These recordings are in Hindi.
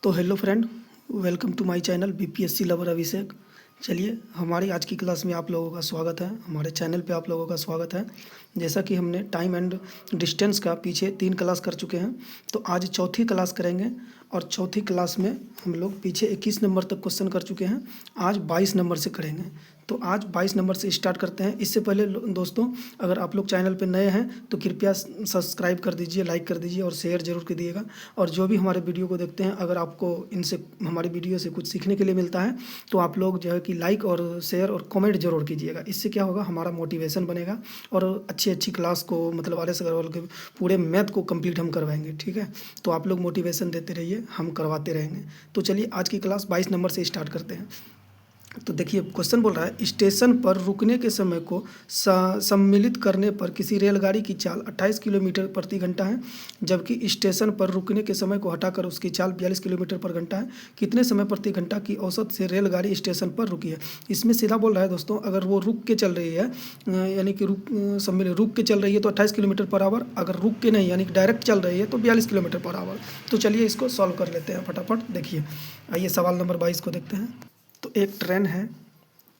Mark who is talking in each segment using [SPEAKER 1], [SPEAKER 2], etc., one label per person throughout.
[SPEAKER 1] तो hello friend, welcome to my channel BPSC lover Abhishek. चलिए, हमारी आज की क्लास में आप लोगों का स्वागत है। हमारे चैनल पे आप लोगों का स्वागत है। जैसा कि हमने टाइम एंड डिस्टेंस का पीछे 3 क्लास कर चुके हैं, तो आज चौथी क्लास करेंगे। और चौथी क्लास में हम लोग पीछे 21 नंबर तक क्वेश्चन कर चुके हैं, आज 22 नंबर से करेंगे। तो आज 22 नंबर से स्टार्ट करते हैं। इससे पहले दोस्तों, अगर आप लोग चैनल पर नए हैं तो कृपया सब्सक्राइब कर दीजिए, लाइक कर दीजिए और शेयर जरूर कर दिएगा। और जो भी हमारे वीडियो को देखते हैं, अगर आपको इनसे हमारी वीडियो से कुछ सीखने के लिए मिलता है तो आप लोग जो है कि लाइक और शेयर और कमेंट जरूर कीजिएगा। इससे क्या होगा, हमारा मोटिवेशन बनेगा और अच्छी अच्छी क्लास को मतलब आर एस अग्रवाल के पूरे मैथ को कंप्लीट हम करवाएंगे। ठीक है, तो आप लोग मोटिवेशन देते रहिए, हम करवाते रहेंगे। तो चलिए, आज की क्लास 22 नंबर से स्टार्ट करते हैं। तो देखिए, क्वेश्चन बोल रहा है, स्टेशन पर रुकने के समय को सम्मिलित करने पर किसी रेलगाड़ी की चाल 28 किलोमीटर प्रति घंटा है, जबकि स्टेशन पर रुकने के समय को हटाकर उसकी चाल 42 किलोमीटर पर घंटा है। कितने समय प्रति घंटा की औसत से रेलगाड़ी स्टेशन पर रुकी है? इसमें सीधा बोल रहा है दोस्तों, अगर वो रुक के चल रही है, यानी कि रुक के चल रही है तो 28 किलोमीटर पर आवर, अगर रुक के नहीं यानी कि डायरेक्ट चल रही है तो 42 किलोमीटर पर आवर। तो चलिए, इसको सॉल्व कर लेते हैं फटाफट। देखिए, आइए सवाल नंबर 22 को देखते हैं। तो एक ट्रेन है,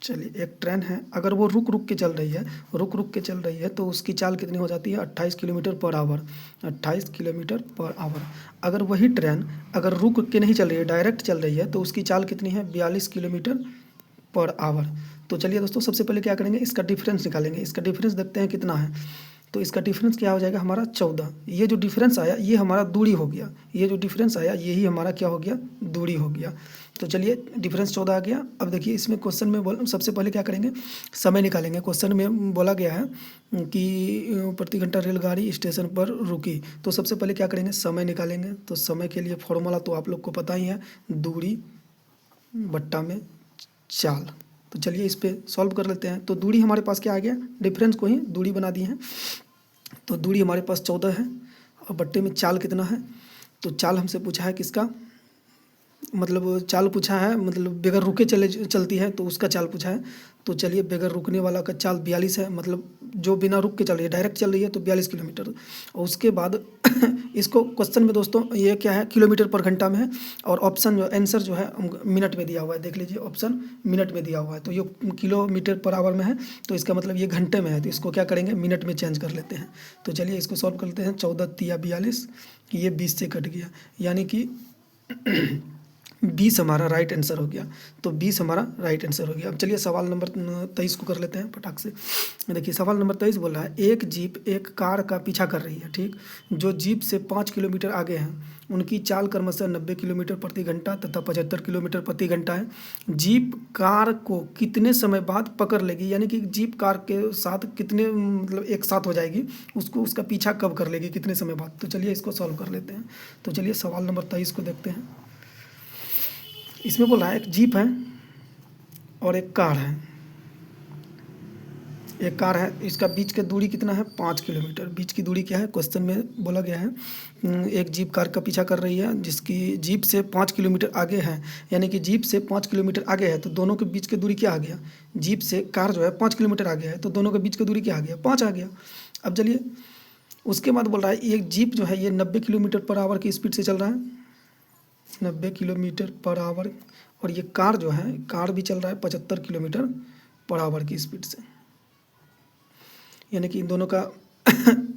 [SPEAKER 1] चलिए एक ट्रेन है, अगर वो रुक के चल रही है तो उसकी चाल कितनी हो जाती है? 28 kilometre per hour. 28 kilometre per hour. अगर वही ट्रेन अगर रुक के नहीं चल रही है, डायरेक्ट चल रही है, तो उसकी चाल कितनी है? 42 किलोमीटर पर आवर। तो चलिए दोस्तों, सबसे पहले क्या करेंगे, इसका डिफरेंस निकालेंगे। इसका डिफरेंस देखते हैं कितना है। तो इसका डिफरेंस क्या हो जाएगा हमारा? 14। ये जो डिफरेंस आया ये हमारा दूरी हो गया। ये जो डिफरेंस आया यही हमारा क्या हो गया? दूरी हो गया। तो चलिए, डिफरेंस 14 आ गया। अब देखिए, इसमें क्वेश्चन में सबसे पहले क्या करेंगे, समय निकालेंगे। क्वेश्चन में बोला गया है कि प्रति घंटा रेलगाड़ी स्टेशन पर रुकी। तो सबसे पहले क्या करेंगे, समय निकालेंगे। तो समय के लिए फॉर्मूला तो आप लोग को पता ही है, दूरी बट्टा में चाल। तो चलिए, इस पे सॉल्व कर लेते हैं। तो दूरी हमारे पास क्या आ गया, डिफरेंस को ही दूरी बना दी है। तो दूरी हमारे पास 14 है और बट्टे में चाल कितना है? तो चाल हमसे पूछा है किसका, मतलब चाल पूछा है, मतलब बगैर रुके चलती है तो उसका चाल पूछा है। तो चलिए, बगैर रुकने वाला का चाल 42 है, मतलब जो बिना रुक के चल रही है, डायरेक्ट चल रही है तो 42 किलोमीटर। और उसके बाद इसको क्वेश्चन में दोस्तों ये क्या है, किलोमीटर पर घंटा में है। और ऑप्शन जो आंसर जो है मिनट में दिया हुआ है, देख लीजिए ऑप्शन मिनट में दिया हुआ है। तो ये किलोमीटर पर आवर में है, तो इसका मतलब ये घंटे में है, तो इसको क्या करेंगे, मिनट में चेंज कर लेते हैं। तो चलिए, इसको सॉल्व कर लेते हैं। 14 तिया 42, ये 20 से कट गया, यानी कि 20 हमारा राइट आंसर हो गया। तो 20 हमारा राइट आंसर हो गया। अब चलिए, सवाल नंबर 23 को कर लेते हैं फटाक से। देखिए, सवाल नंबर 23 बोल रहा है, एक जीप एक कार का पीछा कर रही है। ठीक, जो जीप से 5 किलोमीटर आगे हैं उनकी चाल क्रमशः 90 किलोमीटर प्रति घंटा तथा 75 किलोमीटर प्रति घंटा है। जीप कार को कितने समय बाद पकड़ लेगी, यानी कि जीप कार के साथ कितने मतलब एक साथ हो जाएगी, उसको उसका पीछा कब कर लेगी, कितने समय बाद। तो चलिए, इसको सॉल्व कर लेते हैं। तो चलिए, सवाल नंबर 23 को देखते हैं। इसमें बोला है, एक जीप है और एक कार है। एक कार है, इसका बीच का दूरी कितना है? 5 किलोमीटर। बीच की दूरी क्या है, क्वेश्चन में बोला गया है एक जीप कार का पीछा कर रही है जिसकी जीप से 5 किलोमीटर आगे है, यानी कि जीप से 5 किलोमीटर आगे है। तो दोनों के बीच की दूरी क्या आ गया, जीप से कार जो है 5 किलोमीटर आगे है, तो दोनों के बीच की दूरी क्या आ गया? 5 आ गया। अब चलिए, उसके बाद बोल रहा है, एक जीप जो है ये 90 किलोमीटर पर आवर की स्पीड से चल रहा है, 90 किलोमीटर पर आवर। और ये कार जो है, कार भी चल रहा है 75 किलोमीटर पर आवर की स्पीड से, यानी कि इन दोनों का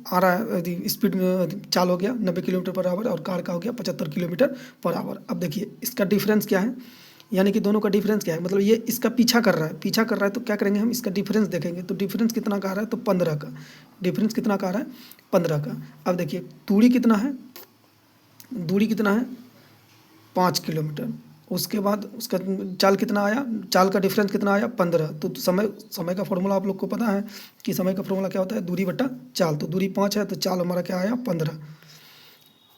[SPEAKER 1] आ रहा है स्पीड में चाल हो गया 90 किलोमीटर पर आवर और कार का हो गया 75 किलोमीटर पर आवर। अब देखिए, इसका डिफरेंस क्या है, यानी कि दोनों का डिफरेंस क्या है, मतलब ये इसका पीछा कर रहा है, तो क्या करेंगे हम, इसका डिफरेंस देखेंगे। तो डिफरेंस कितना का आ रहा है? तो 15 का। डिफरेंस कितना का आ रहा है? 15 का। अब देखिए, दूरी कितना है, दूरी कितना है? 5 किलोमीटर। उसके बाद उसका चाल कितना आया, चाल का डिफरेंस कितना आया? 15। तो समय का फॉर्मूला आप लोग को पता है कि समय का फॉर्मूला क्या होता है, दूरी बटा चाल। तो दूरी 5 है तो चाल हमारा क्या आया? 15।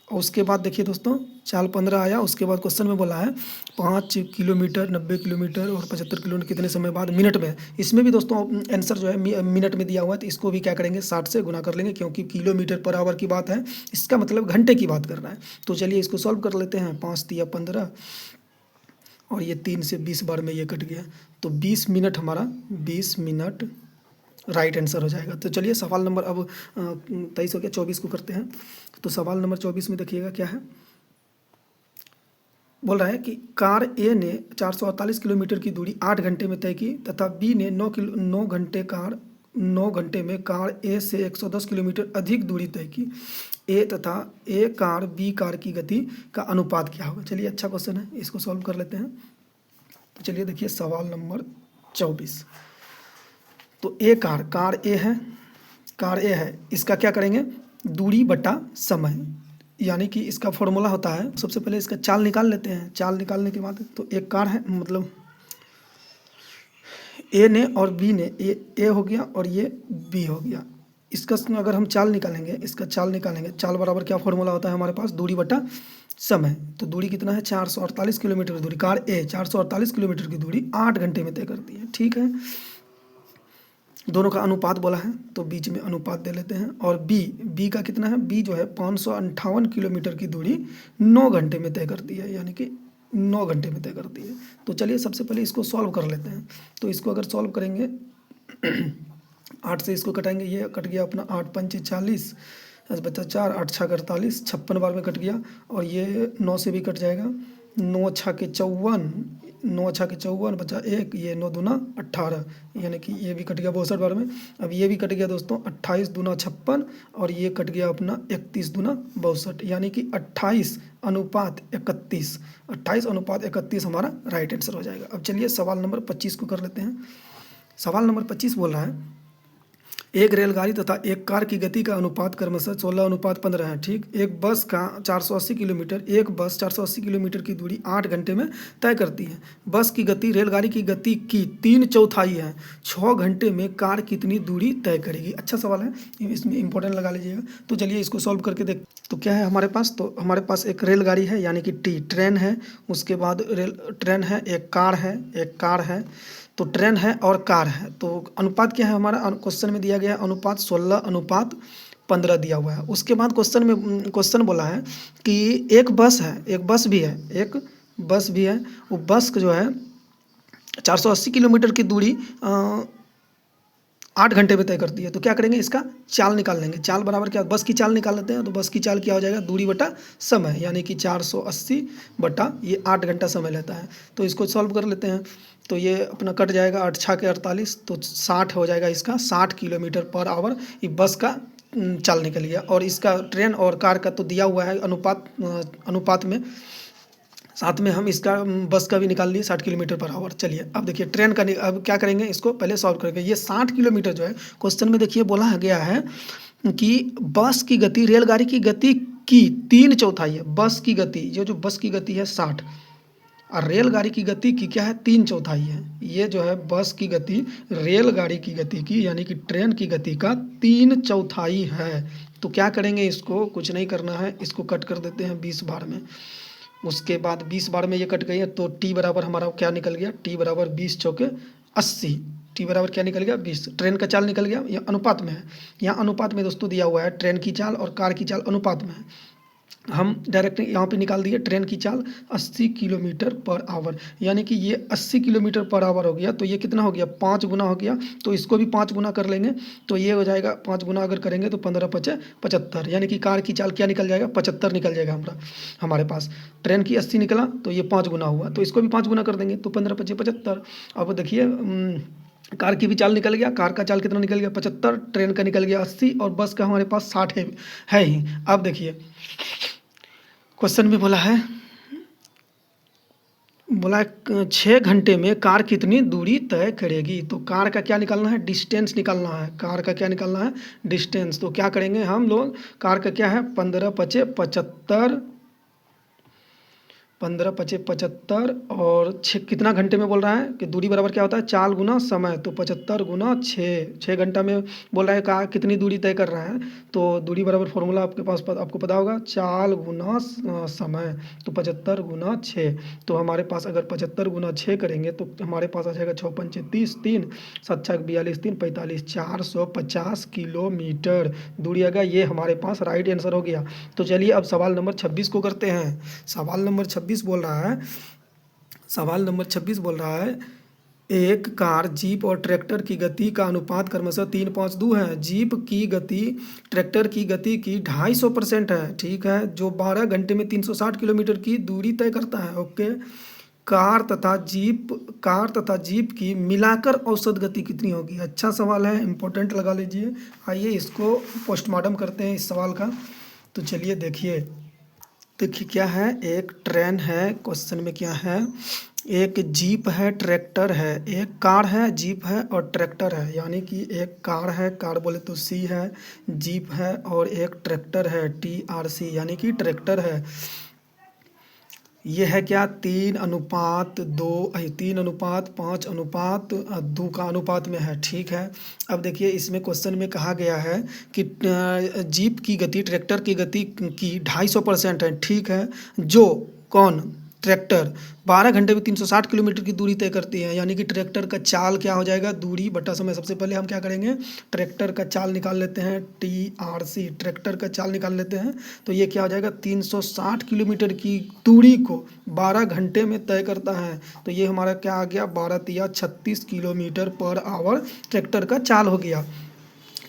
[SPEAKER 1] और उसके बाद देखिए दोस्तों, चाल 15 आया। उसके बाद क्वेश्चन में बोला है 5 किलोमीटर, 90 किलोमीटर और 75 किलोमीटर कितने समय बाद, मिनट में। इसमें भी दोस्तों आंसर जो है मिनट में दिया हुआ है, तो इसको भी क्या करेंगे, 60 से गुना कर लेंगे, क्योंकि किलोमीटर पर आवर की बात है, इसका मतलब घंटे की बात कर रहा है। तो चलिए, इसको सॉल्व कर लेते हैं। 5 तिया 15 और ये 3 से 20 बार में ये कट गया, तो 20 मिनट हमारा 20 मिनट राइट आंसर हो जाएगा। तो चलिए, सवाल नंबर अब 23 हो गया, 24 को करते हैं। तो सवाल नंबर 24 में देखिएगा क्या है, बोल रहा है कि कार ए ने 448 किलोमीटर की दूरी 8 घंटे में तय की तथा बी ने 9 घंटे में कार ए से 110 किलोमीटर अधिक दूरी तय की। ए तथा ए कार बी कार की गति का अनुपात क्या होगा। चलिए अच्छा क्वेश्चन है, इसको सॉल्व कर लेते हैं। तो चलिए देखिए सवाल नंबर 24। तो कार ए है, इसका क्या करेंगे, दूरी बटा समय, यानी कि इसका फॉर्मूला होता है, सबसे पहले इसका चाल निकाल लेते हैं। चाल निकालने के बाद तो एक कार है, मतलब ए ने और बी ने, ए हो गया और ये बी हो गया। इसका अगर हम चाल निकालेंगे, चाल बराबर क्या फॉर्मूला होता है हमारे पास, दूरी बटा समय। तो दूरी कितना है, 448 किलोमीटर दूरी, कार ए 448 किलोमीटर की दूरी 8 घंटे में तय करती है। ठीक है, दोनों का अनुपात बोला है तो बीच में अनुपात दे लेते हैं। और बी का कितना है, बी जो है 558 किलोमीटर की दूरी 9 घंटे में तय करती है, यानी कि 9 घंटे में तय करती है। तो चलिए सबसे पहले इसको सॉल्व कर लेते हैं। तो इसको अगर सॉल्व करेंगे 8 से इसको कटाएंगे, ये कट गया अपना 8 पंचे 40, 10 बचा 4, 8 छः 48, 56 बार में कट गया। और ये 9 से भी कट जाएगा, 9 छः के 54 बचा 1, ये 9 दूना 18, यानी कि ये भी कट गया 62 बार में। अब ये भी कट गया दोस्तों, 28 दूना 56 और ये कट गया अपना 31 दूना 62, यानी कि 28 अनुपात 31, 28 अनुपात 31 हमारा राइट आंसर हो जाएगा। अब चलिए सवाल नंबर 25 को कर लेते हैं। सवाल नंबर 25 बोल रहा है, एक रेलगाड़ी तथा एक कार की गति का अनुपात क्रमशः 16:15 है। ठीक, एक बस 480 किलोमीटर की दूरी 8 घंटे में तय करती है। बस की गति रेलगाड़ी की गति की 3/4 है। 6 घंटे में कार कितनी दूरी तय करेगी। अच्छा सवाल है, इसमें इंपॉर्टेंट लगा लीजिएगा। तो चलिए इसको सॉल्व करके देख। तो क्या है हमारे पास, तो हमारे पास एक रेलगाड़ी है यानी कि ट्रेन है, उसके बाद ट्रेन है, एक कार है, तो ट्रेन है और कार है। तो अनुपात क्या है हमारा, क्वेश्चन में दिया गया है अनुपात 16:15 दिया हुआ है। उसके बाद क्वेश्चन बोला है कि एक बस भी है, वो बस जो है 480 किलोमीटर की दूरी 8 घंटे में तय करती है। तो क्या करेंगे, इसका चाल निकाल लेंगे। चाल बराबर क्या, बस की चाल निकाल लेते हैं। तो बस की चाल क्या हो जाएगा, दूरी बटा समय, यानी कि 480 बटा ये 8 घंटा समय लेता है। तो इसको सॉल्व कर लेते हैं। तो ये अपना कट जाएगा, 8 छः के 48, तो 60 हो जाएगा इसका, 60 किलोमीटर पर आवर ये बस का चाल निकल गया। और इसका ट्रेन और कार का तो दिया हुआ है अनुपात में, साथ में हम इसका बस का भी निकाल लिए 60 किलोमीटर पर आवर। चलिए अब देखिए ट्रेन का, अब क्या करेंगे, इसको पहले सॉल्व करेंगे। ये 60 किलोमीटर जो है क्वेश्चन में देखिए बोला गया है कि बस की गति रेलगाड़ी की गति की 3/4 है। बस की गति, जो बस की गति है 60 और रेलगाड़ी की गति की क्या है 3/4 है। ये जो है बस की गति रेलगाड़ी की गति की, यानी कि ट्रेन की गति का 3/4 है। तो क्या करेंगे, इसको कुछ नहीं करना है, इसको कट कर देते हैं 20 बार में। उसके बाद 20 बार में ये कट गई है, तो टी बराबर हमारा क्या निकल गया, टी बराबर 20 चौके 80, टी बराबर क्या निकल गया 20। ट्रेन का चाल निकल गया, यह अनुपात में है। यहाँ अनुपात में दोस्तों दिया हुआ है ट्रेन की चाल और कार की चाल अनुपात में है। हम डायरेक्ट यहाँ पे निकाल दिए ट्रेन की चाल 80 किलोमीटर पर आवर, यानी कि ये 80 किलोमीटर पर आवर हो गया। तो ये कितना हो गया, 5 गुना हो गया। तो इसको भी 5 गुना कर लेंगे, तो ये हो जाएगा 5 गुना अगर करेंगे तो 15×5 = 75, यानी कि कार की चाल क्या निकल जाएगा 75 निकल जाएगा हमारे पास। ट्रेन की 80 निकला तो ये 5 गुना हुआ, तो इसको भी 5 गुना कर देंगे तो 15×5 = 75। अब देखिए कार की भी चाल निकल गया, कार का चाल कितना निकल गया 75, ट्रेन का निकल गया 80 और बस का हमारे पास 60 है ही। अब देखिए क्वेश्चन में बोला है 6 घंटे में कार कितनी दूरी तय करेगी। तो कार का क्या निकालना है, डिस्टेंस निकालना है। कार का क्या निकालना है, डिस्टेंस। तो क्या करेंगे हम लोग, कार का क्या है 15×5 = 75 और 6 कितना घंटे में बोल रहा है कि दूरी बराबर क्या होता है 4 गुना समय। तो 75 गुना 6 घंटा में बोल रहा है कहा कितनी दूरी तय कर रहा है। तो दूरी बराबर फॉर्मूला आपके पास आपको पता होगा 4 गुना समय, तो 75 गुना 6। तो हमारे पास अगर 75 गुना 6 करेंगे तो हमारे पास आ जाएगा 6 पंचे 30, 3 7 6 42, 3 45, 450 किलोमीटर दूरी आएगा। ये हमारे पास राइट आंसर हो गया। तो चलिए अब सवाल नंबर 26 को करते हैं। सवाल नंबर 26 बोल रहा है एक कार, जीप और ट्रैक्टर की गति का अनुपात क्रमशः 3:5:2 है। जीप की गति ट्रैक्टर की गति की 250% है। ठीक है, जो 12 घंटे में 360 किलोमीटर की दूरी तय करता है। ओके। कार तथा जीप की मिलाकर औसत गति कितनी होगी? अच्छा सवाल है, इंपॉर्टेंट लगा लीजिए। आइए इसको पोस्टमार्टम करते हैं इस सवाल का। तो चलिए देखिए क्या है, एक ट्रेन है, क्वेश्चन में क्या है, एक जीप है, ट्रैक्टर है, एक कार है, जीप है और ट्रैक्टर है। यानी कि एक कार है, कार बोले तो सी है, जीप है और एक ट्रैक्टर है, TRC, यानी कि ट्रैक्टर है। ये है क्या, 3:2, 3:5:2 का अनुपात में है। ठीक है। अब देखिए इसमें क्वेश्चन में कहा गया है कि जीप की गति ट्रैक्टर की गति की 250% है। ठीक है। जो कौन, ट्रैक्टर 12 घंटे में 360 किलोमीटर की दूरी तय करती है। यानी कि ट्रैक्टर का चाल क्या हो जाएगा, दूरी बटा समय। सबसे पहले हम क्या करेंगे, ट्रैक्टर का चाल निकाल लेते हैं, TRC, ट्रैक्टर का चाल निकाल लेते हैं। तो ये क्या हो जाएगा, 360 किलोमीटर की दूरी को 12 घंटे में तय करता है। तो ये हमारा क्या आ गया, 12 तिया 36 किलोमीटर पर आवर ट्रैक्टर का चाल हो गया।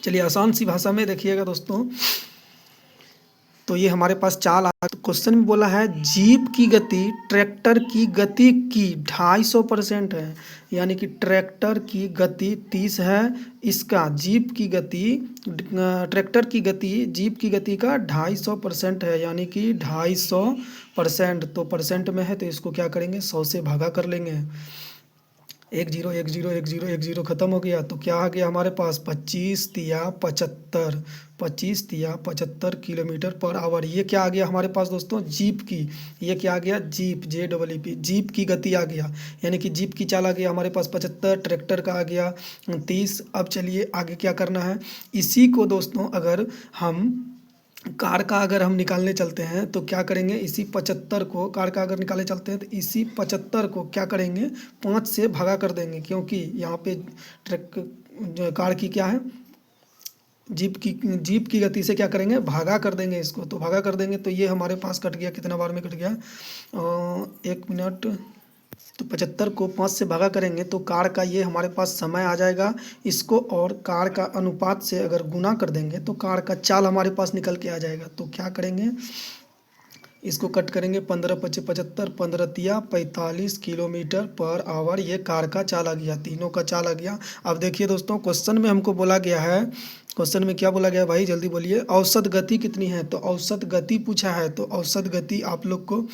[SPEAKER 1] चलिए आसान सी भाषा में देखिएगा दोस्तों, तो ये हमारे पास चाल आ, तो क्वेश्चन में बोला है जीप की गति ट्रैक्टर की गति की 250% है। यानी कि ट्रैक्टर की गति 30 है, इसका जीप की गति ट्रैक्टर की गति जीप की गति का 250% है। यानी कि 250%, तो परसेंट में है तो इसको क्या करेंगे, 100 से भागा कर लेंगे। 10 10 10 10 खत्म हो गया। तो क्या आ गया हमारे पास, 25 तिया 75, 25 तिया 75 किलोमीटर पर आवर। ये क्या आ गया हमारे पास दोस्तों, जीप की, ये क्या आ गया, जीप, JEEP, जीप की गति आ गया। यानी कि जीप की चाल आ गया हमारे पास 75, ट्रैक्टर का आ गया 30। अब चलिए आगे क्या करना है, इसी को दोस्तों अगर हम कार का अगर हम निकालने चलते हैं तो क्या करेंगे, इसी 75 को, कार का अगर निकालने चलते हैं तो इसी 75 को क्या करेंगे, 5 से भागा कर देंगे। क्योंकि यहाँ पे कार की क्या है, जीप की गति से क्या करेंगे, भागा कर देंगे इसको। तो भागा कर देंगे तो ये हमारे पास कट गया, कितना बार में कट गया, 1 मिनट। तो 75 को 5 से भागा करेंगे तो कार का ये हमारे पास समय आ जाएगा। इसको और कार का अनुपात से अगर गुना कर देंगे तो कार का चाल हमारे पास निकल के आ जाएगा। तो क्या करेंगे, इसको कट करेंगे, 15 पचे 75, 15 तिया 45 किलोमीटर पर आवर। ये कार का चाल आ गया, तीनों का चाल आ गया। अब देखिए दोस्तों क्वेश्चन में हमको बोला गया है, क्वेश्चन में क्या बोला गया है भाई, जल्दी बोलिए, औसत गति कितनी है। तो औसत गति पूछा है, तो औसत गति आप लोग को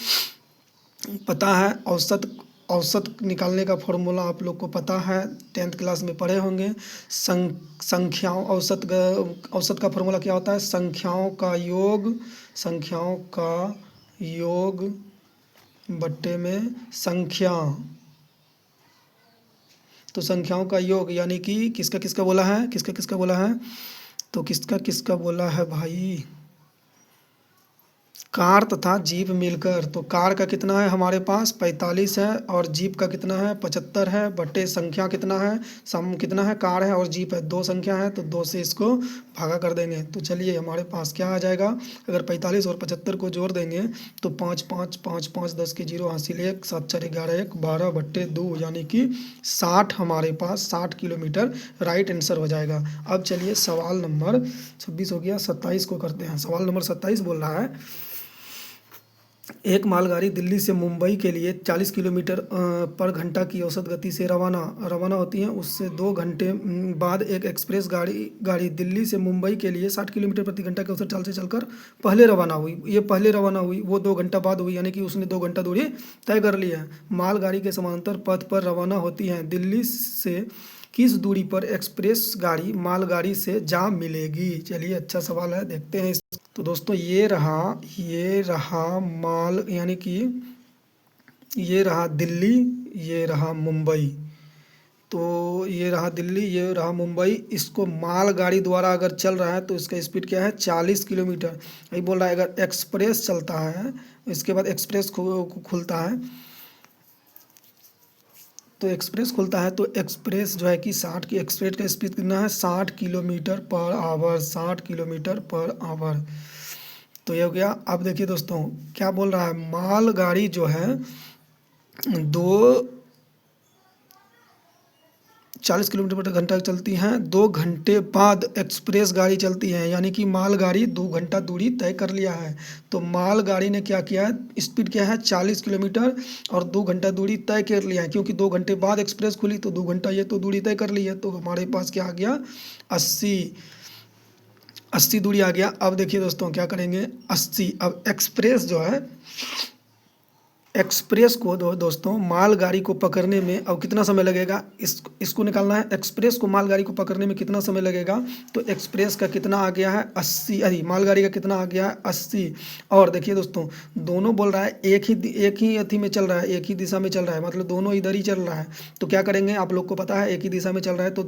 [SPEAKER 1] पता है, औसत निकालने का फॉर्मूला आप लोग को पता है, 10th क्लास में पढ़े होंगे। संख्याओं औसत का फॉर्मूला क्या होता है, संख्याओं का योग बट्टे में संख्या। तो संख्याओं का योग यानी कि किसका किसका बोला है, किसका किसका बोला है, तो किसका किसका बोला है भाई, कार तथा जीप मिलकर। तो कार का कितना है हमारे पास, 45 है, और जीप का कितना है, 75 है, बटे संख्या कितना है, सम कितना है, कार है और जीप है, 2 संख्या है, तो 2 से इसको भागा कर देंगे। तो चलिए हमारे पास क्या आ जाएगा, अगर 45 और 75 को जोड़ देंगे तो 5 5 5 5 10 के 0 हासिल 1, 7 4 11 1 12 बट्टे 2, यानी कि 60, हमारे पास 60 किलोमीटर राइट आंसर हो जाएगा। अब चलिए सवाल नंबर 26 हो गया, 27 को करते हैं। सवाल नंबर 27 बोल रहा है, एक मालगाड़ी दिल्ली से मुंबई के लिए 40 किलोमीटर पर घंटा की औसत गति से रवाना होती है। उससे 2 घंटे बाद एक एक्सप्रेस गाड़ी दिल्ली से मुंबई के लिए 60 किलोमीटर प्रति घंटा की औसत चाल से चलकर पहले रवाना हुई। ये पहले रवाना हुई, वो 2 घंटा बाद हुई, यानी कि उसने 2 घंटा दूरी तय कर ली है। मालगाड़ी के समांतर पथ पर रवाना होती है। दिल्ली से किस दूरी पर एक्सप्रेस गाड़ी मालगाड़ी से जा मिलेगी। चलिए अच्छा सवाल है, देखते हैं। तो दोस्तों ये रहा माल, यानी कि ये रहा दिल्ली, ये रहा मुंबई। तो ये रहा दिल्ली, ये रहा मुंबई। इसको मालगाड़ी द्वारा अगर चल रहा है तो इसका स्पीड क्या है, 40 किलोमीटर। यही बोल रहा है अगर एक्सप्रेस चलता है, इसके बाद एक्सप्रेस खुलता है, तो एक्सप्रेस खुलता है तो एक्सप्रेस जो है कि 60 की, एक्सप्रेस का स्पीड कितना है, 60 kilometre per hour, 60 kilometre per hour. तो ये हो गया। अब देखिए दोस्तों क्या बोल रहा है, मालगाड़ी जो है दो 40 किलोमीटर प्रति घंटा चलती हैं, 2 घंटे बाद एक्सप्रेस गाड़ी चलती है, यानी कि मालगाड़ी 2 घंटा दूरी तय कर लिया है। तो मालगाड़ी ने क्या किया है, स्पीड क्या है 40 किलोमीटर और 2 घंटा दूरी तय कर लिया है, क्योंकि 2 घंटे बाद एक्सप्रेस खुली तो 2 घंटा ये तो दूरी तय कर ली है। तो हमारे पास क्या आ गया 80 दूरी आ गया। अब देखिए दोस्तों क्या करेंगे 80, अब एक्सप्रेस जो है एक्सप्रेस को दोस्तों मालगाड़ी को पकड़ने में अब कितना समय लगेगा, इसको निकालना है। एक्सप्रेस को मालगाड़ी को पकड़ने में कितना समय लगेगा, तो एक्सप्रेस का कितना आ गया है 80, अरे मालगाड़ी का कितना आ गया है 80। और देखिए दोस्तों दोनों बोल रहा है एक ही अथी में चल रहा है, एक ही दिशा में चल रहा है, मतलब दोनों इधर ही चल रहा है। तो क्या करेंगे, आप लोग को पता है एक ही दिशा में चल रहा है तो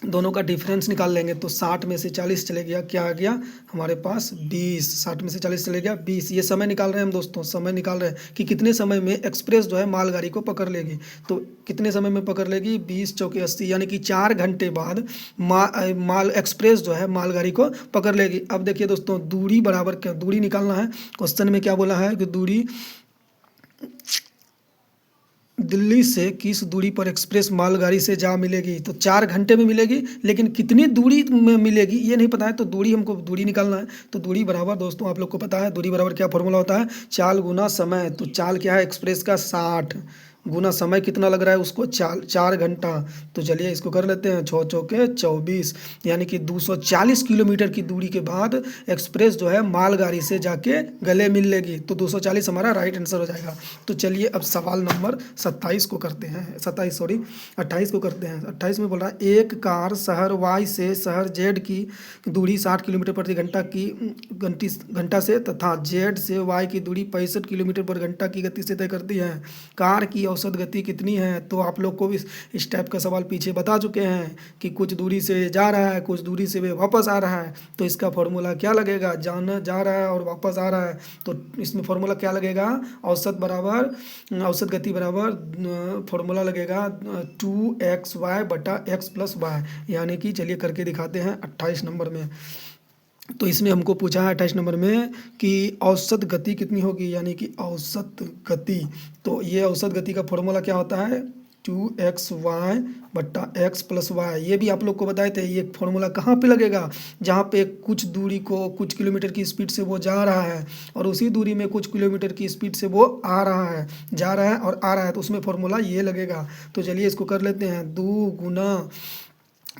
[SPEAKER 1] दोनों का डिफरेंस निकाल लेंगे। तो 60 में से 40 चले गया, क्या आ गया हमारे पास 20, 60 में से 40 चले गया 20। ये समय निकाल रहे हैं हम दोस्तों, समय निकाल रहे हैं कि कितने समय में एक्सप्रेस जो है मालगाड़ी को पकड़ लेगी। तो कितने समय में पकड़ लेगी, 20 चौके 80, यानी कि 4 घंटे बाद माल एक्सप्रेस जो है मालगाड़ी को पकड़ लेगी। अब देखिए दोस्तों दूरी बराबर क्या, दूरी निकालना है। क्वेश्चन में क्या बोला है कि दूरी दिल्ली से किस दूरी पर एक्सप्रेस मालगाड़ी से जा मिलेगी, तो 4 घंटे में मिलेगी, लेकिन कितनी दूरी में मिलेगी ये नहीं पता है। तो दूरी हमको दूरी निकालना है। तो दूरी बराबर दोस्तों आप लोग को पता है दूरी बराबर क्या फॉर्मूला होता है, चाल गुना समय। तो चाल क्या है एक्सप्रेस का 60 गुना समय कितना लग रहा है उसको 4 घंटा। तो चलिए इसको कर लेते हैं, 6 चौके 24, यानी कि 240 किलोमीटर की दूरी के बाद एक्सप्रेस जो है मालगाड़ी से जाके गले मिल लेगी। तो 240 हमारा राइट आंसर हो जाएगा। तो चलिए अब सवाल नंबर 27 को करते हैं, 28 को करते हैं। 28 में बोल रहा है एक कार शहर वाई से शहर जेड की दूरी 60 किलोमीटर प्रति घंटा से तथा जेड से वाई की दूरी 65 किलोमीटर पर घंटा की गति से तय करती है। कार की औसत गति कितनी है। तो आप लोग को इस टाइप का सवाल पीछे बता चुके हैं कि कुछ दूरी से जा रहा है, कुछ दूरी से वे वापस आ रहा है। तो इसका फॉर्मूला क्या लगेगा, जाना जा रहा है और वापस आ रहा है, तो इसमें फॉर्मूला क्या लगेगा, औसत गति बराबर फॉर्मूला लगेगा 2xy बटा x प्लस वाई, यानी कि चलिए करके दिखाते हैं 28 नंबर में। तो इसमें हमको पूछा है 28 नंबर में कि औसत गति कितनी होगी, यानी कि औसत गति। तो ये औसत गति का फॉर्मूला क्या होता है 2xy बट्टा x प्लस वाई। ये भी आप लोग को बताए थे। ये फॉर्मूला कहाँ पे लगेगा, जहाँ पे कुछ दूरी को कुछ किलोमीटर की स्पीड से वो जा रहा है और उसी दूरी में कुछ किलोमीटर की स्पीड से वो आ रहा है, जा रहा है और आ रहा है, तो उसमें फॉर्मूला ये लगेगा। तो चलिए इसको कर लेते हैं, 2 गुना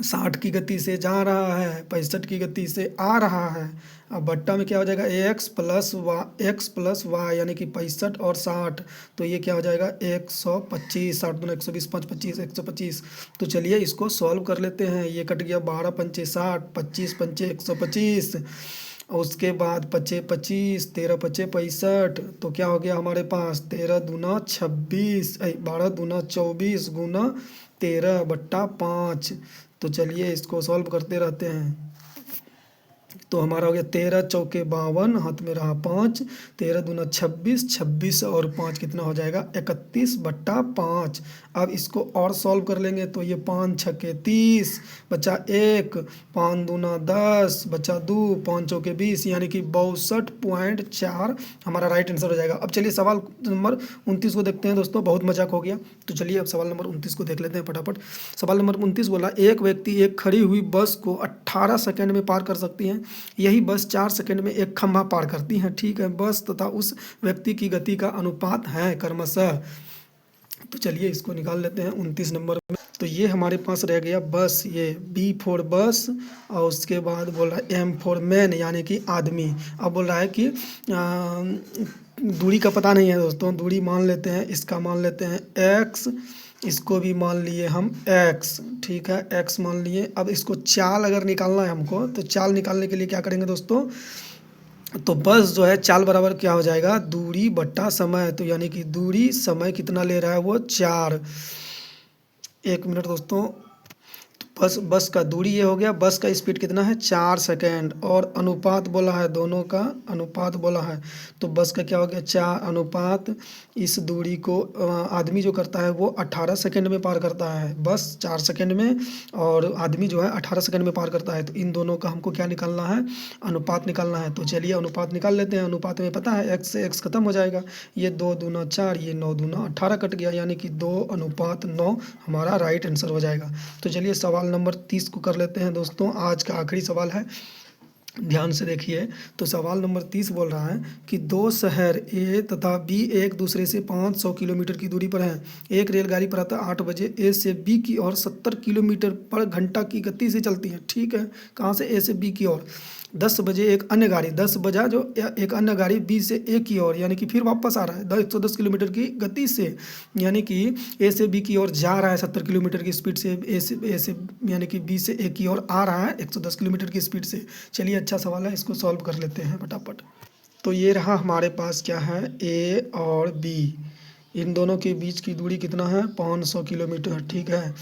[SPEAKER 1] 60 की गति से जा रहा है, 65 की गति से आ रहा है। अब बट्टा में क्या हो जाएगा x प्लस वाई, यानी कि 65 और 60, तो ये क्या हो जाएगा 125, 60 दूना 120, 5 25 125। तो चलिए इसको सॉल्व कर लेते हैं। ये कट गया 12 पंचे 60, 25 पंचे 125, और उसके बाद 5 25, 13 5 65, तो क्या हो गया हमारे पास 13 दूना 26, 12 दूना 24 गुना 13 बट्टा 5। तो चलिए इसको सॉल्व करते रहते हैं। तो हमारा हो गया 13 चौके 52, हाथ में रहा 5, 13 दूना 26, 26 और 5 कितना हो जाएगा 31 बट्टा 5। अब इसको और सॉल्व कर लेंगे तो ये 5 छक्के 30 बचा 1, 5 दूना 10 बचा 2, 5 चौके 20, यानी कि 62.4 हमारा राइट आंसर हो जाएगा। अब चलिए सवाल नंबर 29 को देखते हैं दोस्तों, बहुत मजाक हो गया। तो चलिए अब सवाल नंबर 29 को देख लेते हैं फटाफट। सवाल नंबर 29 बोला एक व्यक्ति एक खड़ी हुई बस को 18 सेकंड में पार कर सकती हैं, यही बस 4 सेकंड में एक खंभा पार करती है। ठीक है, बस तथा उस व्यक्ति की गति का अनुपात है क्रमशः। तो चलिए इसको निकाल लेते हैं 29 नंबर में। तो ये हमारे पास रह गया बस, ये B फॉर बस, और उसके बाद बोल रहा है M फॉर मैन, यानी कि आदमी। अब बोल रहा है कि दूरी का पता नहीं है दोस्तों, दूरी मान लेते हैं, इसका मान लेते हैं x, इसको भी मान लिए हम x, ठीक है x मान लिए। अब इसको चाल अगर निकालना है हमको, तो चाल निकालने के लिए क्या करेंगे दोस्तों, तो बस जो है चाल बराबर क्या हो जाएगा दूरी बट्टा समय। तो यानी कि दूरी समय कितना ले रहा है वो 4। 1 मिनट दोस्तों, बस का दूरी ये हो गया, बस का स्पीड कितना है 4 सेकेंड, और अनुपात बोला है, दोनों का अनुपात बोला है। तो बस का क्या हो गया 4 अनुपात इस दूरी को आदमी जो करता है वो 18 सेकेंड में पार करता है, बस 4 सेकेंड में और आदमी जो है 18 सेकेंड में पार करता है। तो इन दोनों का हमको क्या निकालना है, अनुपात निकालना है। तो चलिए अनुपात निकाल लेते हैं। अनुपात में पता है x से x खत्म हो जाएगा, ये 2 दूना 4, ये 9 दूना 18 कट गया, यानी कि 2:9 हमारा राइट आंसर हो जाएगा। तो चलिए सवाल नंबर 30 को कर लेते हैं दोस्तों, आज का आखिरी सवाल है, ध्यान से देखिए। तो सवाल नंबर 30 बोल रहा है कि दो शहर ए तथा बी एक दूसरे से 500 किलोमीटर की दूरी पर हैं। एक रेलगाड़ी प्रातः 8 बजे ए से बी की ओर 70 किलोमीटर पर घंटा की गति से चलती है। ठीक है, कहाँ से, ए से बी की ओर। 10 बजे एक अन्य गाड़ी, 10 बजा जो एक अन्य गाड़ी बी से ए की ओर, यानी कि फिर वापस आ रहा है 110 किलोमीटर की गति से, यानी कि ए से बी की ओर जा रहा है 70 किलोमीटर की स्पीड से, ए से यानी कि बी से ए की ओर आ रहा है 110 किलोमीटर की स्पीड से। चलिए अच्छा सवाल है, इसको सॉल्व कर लेते हैं फटाफट। तो ये रहा हमारे पास क्या है, ए और बी, इन दोनों के बीच की दूरी कितना है 500 किलोमीटर। ठीक है,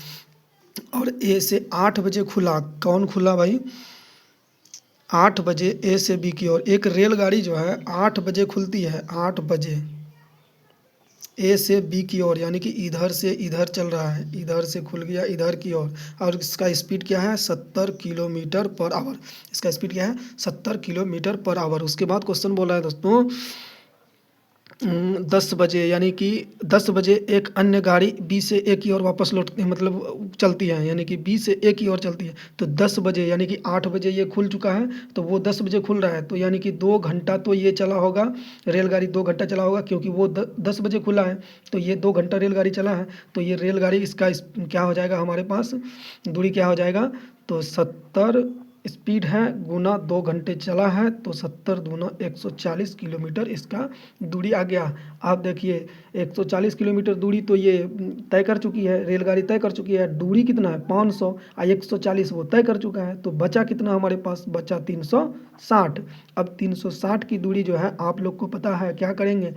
[SPEAKER 1] और ए से 8 बजे खुला, कौन खुला भाई, 8 बजे ए से बी की ओर एक रेलगाड़ी जो है 8 बजे खुलती है, 8 बजे ए से बी की ओर, यानी कि इधर से इधर चल रहा है, इधर से खुल गया इधर की ओर, और इसका स्पीड क्या है 70 किलोमीटर पर आवर। इसका स्पीड क्या है 70 किलोमीटर पर आवर। उसके बाद क्वेश्चन बोला है दोस्तों 10 बजे, यानी कि 10 बजे एक अन्य गाड़ी बी से ए की ओर वापस लौटती है, मतलब चलती है, यानी कि बी से ए की ओर चलती है। तो 10 बजे यानी कि 8 बजे ये खुल चुका है, तो वो 10 बजे खुल रहा है, तो यानी कि 2 घंटा तो ये चला होगा, रेलगाड़ी 2 घंटा चला होगा, क्योंकि वो 10 बजे खुला है, तो ये 2 घंटा रेलगाड़ी चला है। तो ये रेलगाड़ी इसका क्या हो जाएगा, हमारे पास दूरी क्या हो जाएगा, तो 70 स्पीड है गुना 2 घंटे चला है, तो 70 दूना 140 किलोमीटर इसका दूरी आ गया। आप देखिए 140 किलोमीटर दूरी तो ये तय कर चुकी है, रेलगाड़ी तय कर चुकी है। दूरी कितना है 500 और 140 वो तय कर चुका है, तो बचा कितना हमारे पास, बचा 360। अब 360 की दूरी जो है आप लोग को पता है क्या करेंगे,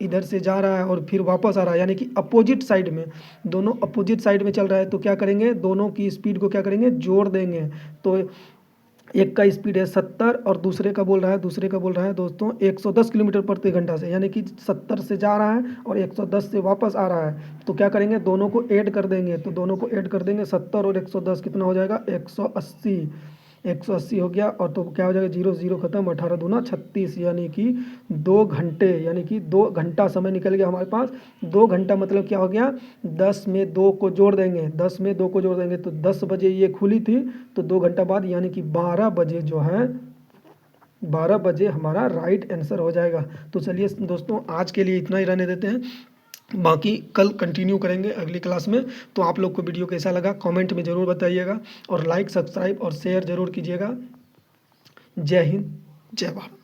[SPEAKER 1] इधर से जा रहा है और फिर वापस आ रहा है, यानी कि अपोजिट साइड में, दोनों अपोजिट साइड में चल रहा है, तो क्या करेंगे, दोनों की स्पीड को क्या करेंगे, जोड़ देंगे। तो एक का स्पीड है 70 और दूसरे का बोल रहा है दोस्तों 110 किलोमीटर प्रति घंटा से, यानी कि 70 से जा रहा है और 110 से वापस आ रहा है। तो क्या करेंगे, दोनों को ऐड कर देंगे, तो दोनों को ऐड कर देंगे, 70 और 110 कितना हो जाएगा 180, 180 हो गया, और तो क्या हो जाएगा 0 0 खत्म, 18 दूना 36, यानी कि 2 घंटे, यानी कि 2 घंटा समय निकल गया हमारे पास। 2 घंटा मतलब क्या हो गया, 10 में 2 को जोड़ देंगे, 10 में 2 को जोड़ देंगे, तो 10 बजे ये खुली थी, तो 2 घंटा बाद यानी कि 12 बजे जो है 12 बजे हमारा राइट आंसर हो जाएगा। तो चलिए दोस्तों आज के लिए इतना ही रहने देते हैं, बाकी कल कंटिन्यू करेंगे अगली क्लास में। तो आप लोग को वीडियो कैसा लगा कमेंट में ज़रूर बताइएगा, और लाइक सब्सक्राइब और शेयर ज़रूर कीजिएगा। जय हिंद, जय भारत।